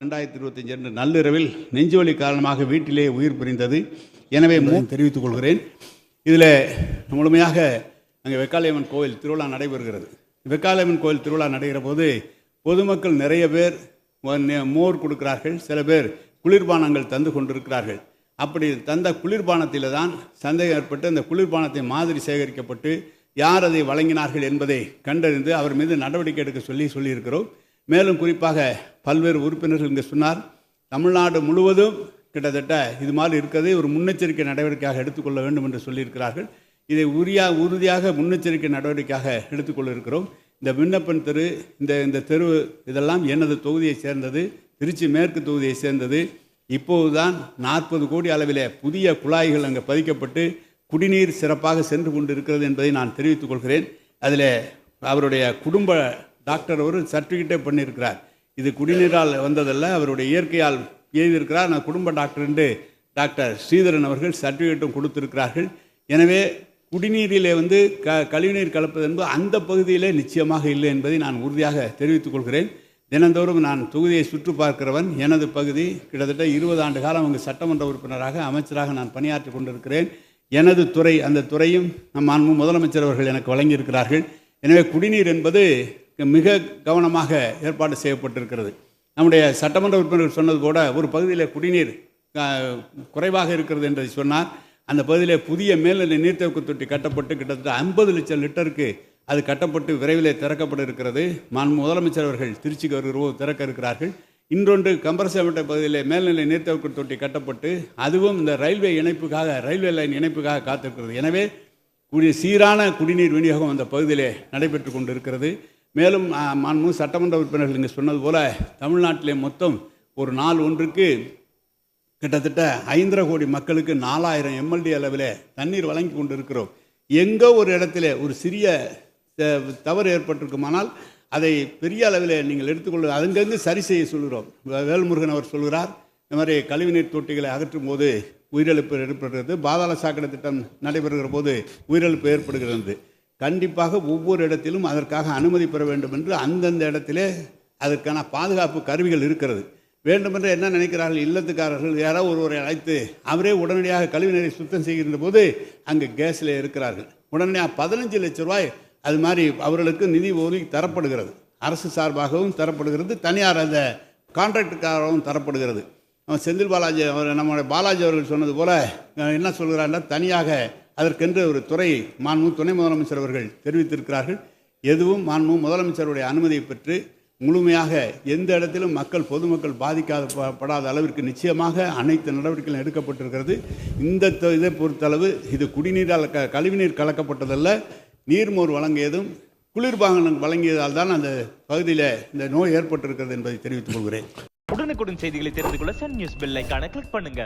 2025 அன்று நள்ளிரவில் நெஞ்சுவலி காரணமாக வீட்டிலே உயிர் பிரிந்தது. எனவே தெரிவித்துக் கொள்கிறேன். இதில் முழுமையாக அங்கே வெக்காளியம்மன் கோவில் திருவிழா நடைபெறுகிறது. வெக்காளியம்மன் கோவில் திருவிழா நடைகிற போது பொதுமக்கள் நிறைய பேர் மோர் கொடுக்கிறார்கள், சில பேர் குளிர்பானங்கள் தந்து கொண்டிருக்கிறார்கள். அப்படி தந்த குளிர்பானத்தில் தான் சந்தேகம் ஏற்பட்டு அந்த குளிர்பானத்தை மாதிரி சேகரிக்கப்பட்டு யார் அதை வழங்கினார்கள் என்பதை கண்டறிந்து அவர் மீது நடவடிக்கை எடுக்க சொல்லியிருக்கிறோம். மேலும் குறிப்பாக பல்வேறு உறுப்பினர்கள் இங்கே சொன்னார், தமிழ்நாடு முழுவதும் கிட்டத்தட்ட இது மாதிரி இருக்கிறது ஒரு முன்னெச்சரிக்கை நடவடிக்கையாக எடுத்துக்கொள்ள வேண்டும் என்று சொல்லியிருக்கிறார்கள். இதை உறுதியாக முன்னெச்சரிக்கை நடவடிக்கையாக எடுத்துக்கொள்ள இருக்கிறோம். இந்த விண்ணப்பன் தெரு, இந்த தெரு இதெல்லாம் எனது தொகுதியை சேர்ந்தது, திருச்சி மேற்கு தொகுதியை சேர்ந்தது. இப்போதுதான் 40 கோடி அளவிலே புதிய குழாய்கள் அங்கே பதிக்கப்பட்டு குடிநீர் சிறப்பாக சென்று கொண்டு இருக்கிறது என்பதை நான் தெரிவித்துக் கொள்கிறேன். அதில் அவருடைய குடும்ப டாக்டர் ஒரு சர்டிஃபிகேட்டே பண்ணியிருக்கிறார். இது குடிநீரால் வந்ததல்ல, அவருடைய இயற்கையால் எழுதியிருக்கிறார். நான் குடும்ப டாக்டர் என்று டாக்டர் ஸ்ரீதரன் அவர்கள் சர்டிஃபிகேட்டும் கொடுத்திருக்கிறார்கள். எனவே குடிநீரிலே கழிவுநீர் கலப்பது என்பது அந்த பகுதியிலே நிச்சயமாக இல்லை என்பதை நான் உறுதியாக தெரிவித்துக் கொள்கிறேன். தினந்தோறும் நான் தொகுதியை சுற்று பார்க்கிறவன். எனது பகுதி கிட்டத்தட்ட 20 ஆண்டு காலம் அங்கு சட்டமன்ற உறுப்பினராக அமைச்சராக நான் பணியாற்றி கொண்டிருக்கிறேன். எனது துறை, அந்த துறையும் நம் முதலமைச்சர் அவர்கள் எனக்கு வழங்கியிருக்கிறார்கள். எனவே குடிநீர் என்பது மிக கவனமாக ஏற்பாடு செய்யப்பட்டிருக்கிறது. நம்முடைய சட்டமன்ற உறுப்பினர்கள் சொன்னது கூட ஒரு பகுதியில் குடிநீர் குறைவாக இருக்கிறது என்று சொன்னார். அந்த பகுதியில் புதிய மேல்நிலை நீர்த்தேக்க தொட்டி கட்டப்பட்டு கிட்டத்தட்ட 50 லட்சம் லிட்டருக்கு அது கட்டப்பட்டு விரைவிலே திறக்கப்பட இருக்கிறது. முதலமைச்சர் அவர்கள் திருச்சிக்கு வருகிறோம் திறக்க இருக்கிறார்கள். இன்னொன்று கம்பரசம்பேட்டை பகுதியில் மேல்நிலை நீர்த்தேக்க தொட்டி கட்டப்பட்டு அதுவும் இந்த ரயில்வே லைன் இணைப்புக்காக காத்திருக்கிறது. எனவே சீரான குடிநீர் விநியோகம் அந்த பகுதியிலே நடைபெற்று கொண்டு இருக்கிறது. மேலும் சட்டமன்ற உறுப்பினர்கள் இங்கே சொன்னது போல தமிழ்நாட்டிலே மொத்தம் ஒரு நாள் ஒன்றுக்கு கிட்டத்தட்ட 5.5 கோடி மக்களுக்கு 4000 MLD அளவில் தண்ணீர் வழங்கி கொண்டு இருக்கிறோம். எங்கோ ஒரு இடத்துல ஒரு சிறிய தவறு ஏற்பட்டிருக்குமானால் அதை பெரிய அளவில் நீங்கள் எடுத்துக்கொள்ள அங்கங்கே சரி செய்ய சொல்கிறோம். வேல்முருகன் அவர் சொல்கிறார், இந்த மாதிரி கழிவுநீர் தொட்டிகளை அகற்றும் போது உயிரிழப்பு ஏற்படுகிறது, பாதாள சாக்கடை திட்டம் நடைபெறுகிற போது உயிரிழப்பு ஏற்படுகிறது. கண்டிப்பாக ஒவ்வொரு இடத்திலும் அதற்காக அனுமதி பெற வேண்டும் என்று அந்தந்த இடத்திலே அதற்கான பாதுகாப்பு கருவிகள் இருக்கிறது. வேண்டுமென்று என்ன நினைக்கிறார்கள், இல்லத்துக்காரர்கள் யாராவது ஒருவரை அழைத்து அவரே உடனடியாக கழிவுநீரை சுத்தம் செய்கின்ற போது அங்கே கேஸில் இருக்கிறார்கள். உடனடியாக 15 லட்சம் ரூபாய் அது மாதிரி அவர்களுக்கு நிதி ஒதுக்கி தரப்படுகிறது. அரசு சார்பாகவும் தரப்படுகிறது, தனியார் அந்த கான்ட்ராக்டுக்காகவும் தரப்படுகிறது. செந்தில் பாலாஜி நம்முடைய பாலாஜி அவர்கள் சொன்னது போல என்ன சொல்கிறார்னா, தனியாக அதற்கென்று ஒரு துறை துணை முதலமைச்சர் அவர்கள் தெரிவித்திருக்கிறார்கள். எதுவும் முதலமைச்சருடைய அனுமதியை பெற்று முழுமையாக எந்த இடத்திலும் பொதுமக்கள் பாதிக்கப்படாத அளவிற்கு நிச்சயமாக அனைத்து நடவடிக்கைகளும் எடுக்கப்பட்டிருக்கிறது. இந்த இதை பொறுத்தளவு இது குடிநீரால் கழிவுநீர் கலக்கப்பட்டதல்ல, நீர்மோர் வழங்கியதும் குளிர்பானம் வழங்கியதால் தான் அந்த பகுதியில் இந்த நோய் ஏற்பட்டிருக்கிறது என்பதை தெரிவித்துக் கொள்கிறேன். உடனுக்குடன் செய்திகளை தெரிந்து கொள்ள சன் நியூஸ் பெல் ஐகானை கிளிக் பண்ணுங்க.